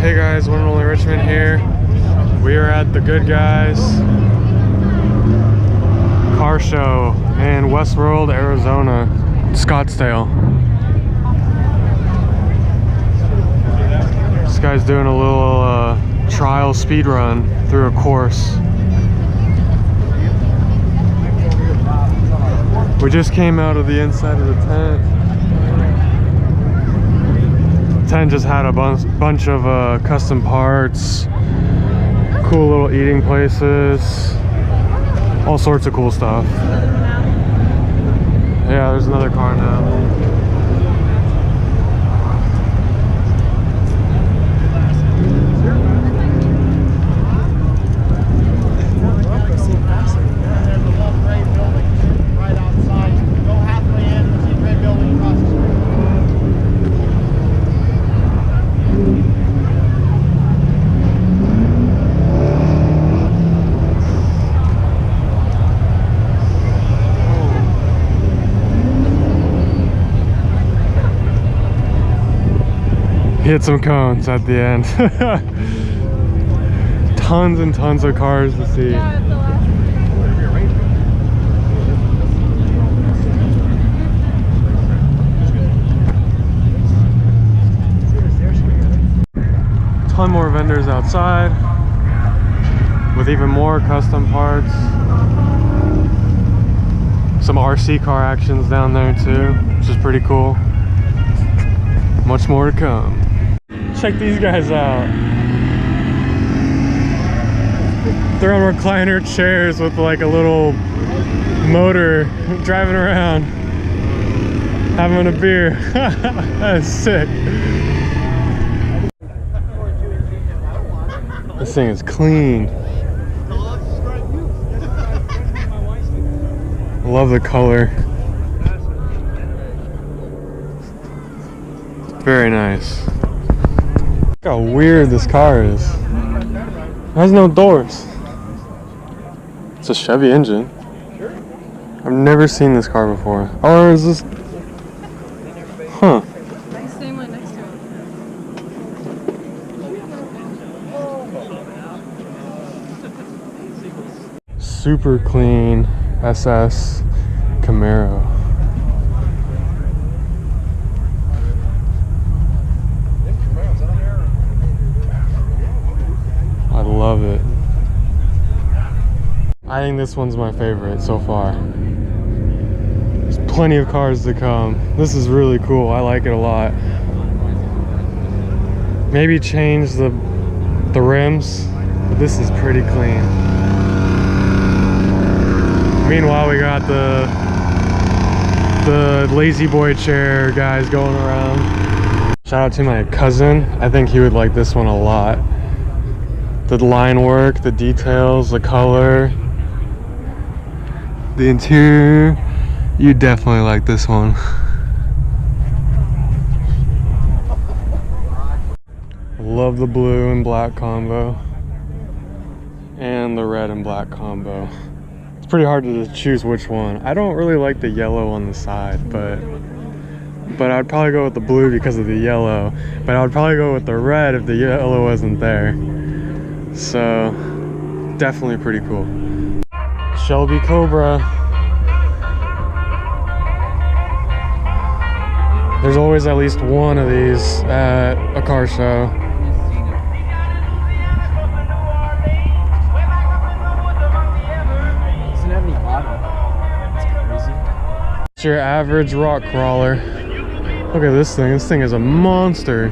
Hey guys, one and only Richmond here. We are at the Good Guys car show in Westworld, Arizona, Scottsdale. This guy's doing a little trial speed run through a course. We just came out of the inside of the tent. The tent just had a bunch of custom parts, cool little eating places, all sorts of cool stuff. Yeah, there's another car now. Hit some cones at the end. Tons and tons of cars to see. Ton more vendors outside with even more custom parts. Some RC car actions down there too, which is pretty cool. Much more to come. Check these guys out. They're on recliner chairs with like a little motor driving around, having a beer. That's sick. This thing is clean. Love the color. Very nice. Look how weird this car is. It has no doors. It's a Chevy engine. I've never seen this car before. Or is this? Huh. Same one next to it. Super clean SS Camaro. I love it. I think this one's my favorite so far. There's plenty of cars to come. This is really cool. I like it a lot. Maybe change the rims, but this is pretty clean. Meanwhile, we got the lazy boy chair guys going around. Shout out to my cousin. I think he would like this one a lot. The line work, the details, the color, the interior. You definitely like this one. Love the blue and black combo and the red and black combo. It's pretty hard to choose which one. I don't really like the yellow on the side, but I'd probably go with the blue because of the yellow. But I would probably go with the red if the yellow wasn't there. So definitely pretty cool. Shelby Cobra. There's always at least one of these at a car show. Doesn't have any bottom. That's crazy. It's your average rock crawler. Look at this thing. This thing is a monster.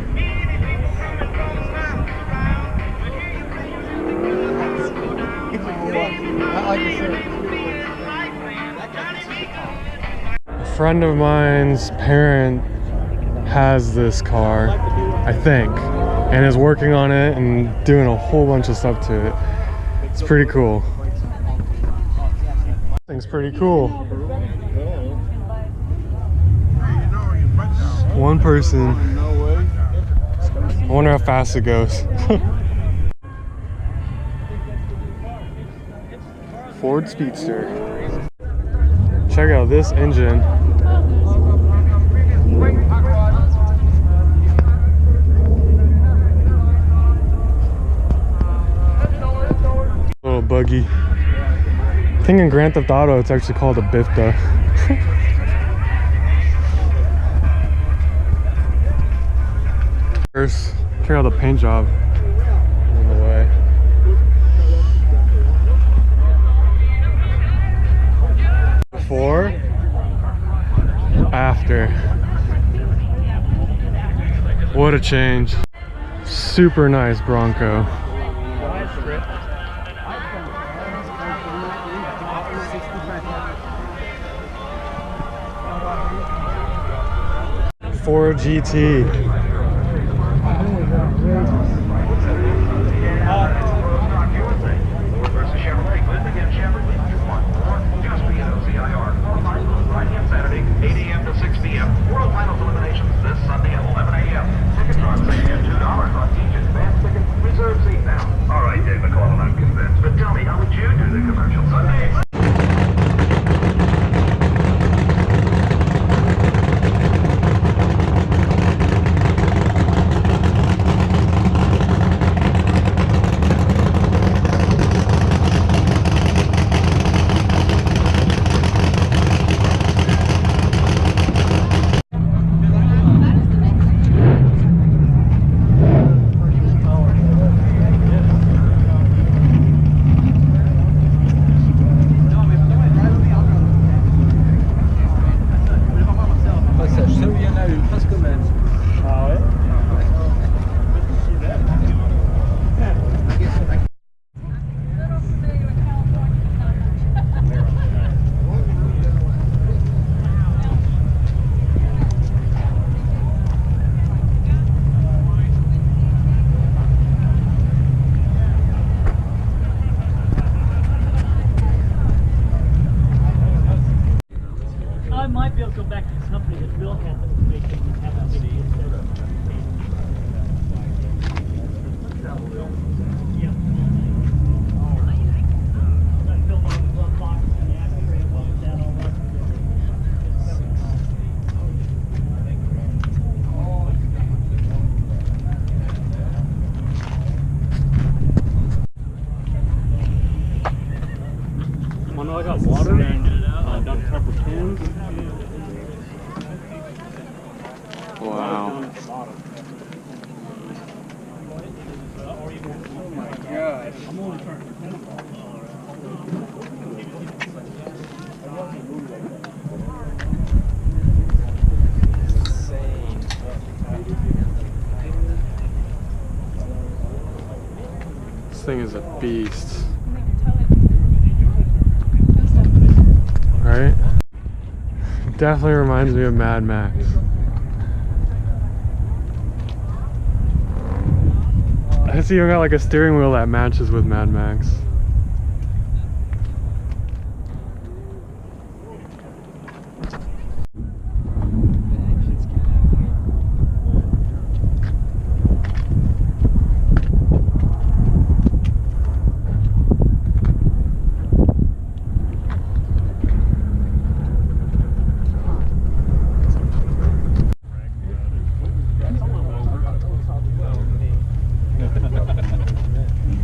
A friend of mine's parent has this car, I think, and is working on it and doing a whole bunch of stuff to it. It's pretty cool. This thing's pretty cool. One person. I wonder how fast it goes. Ford Speedster. Check out this engine. buggy. I think in Grand Theft Auto it's actually called a Bifta. First, check out the paint job on the way. Before, after. What a change. Super nice Bronco. Ford GT. Saturday, 8 a.m. to 6 p.m. World Finals eliminations this Sunday at 11 a.m. Tickets are on sale at $2 on each advance ticket. Reserve seat now. All right, Dave McClellan, I'm convinced. But tell me, how would you do the commercial Sunday? I might be able to go back to the company that will have it. They can have that big instead of I know I got water and done a couple tins. Wow. Oh my god. I'm only trying to This thing is a beast. Right? Definitely reminds me of Mad Max. I see you got like a steering wheel that matches with Mad Max.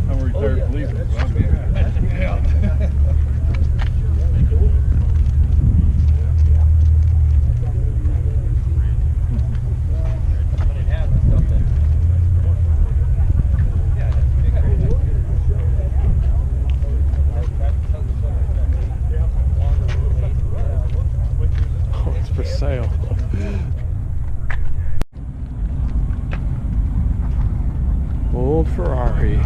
I'm a retired policeman. Oh, it's for sale. Old Ferrari.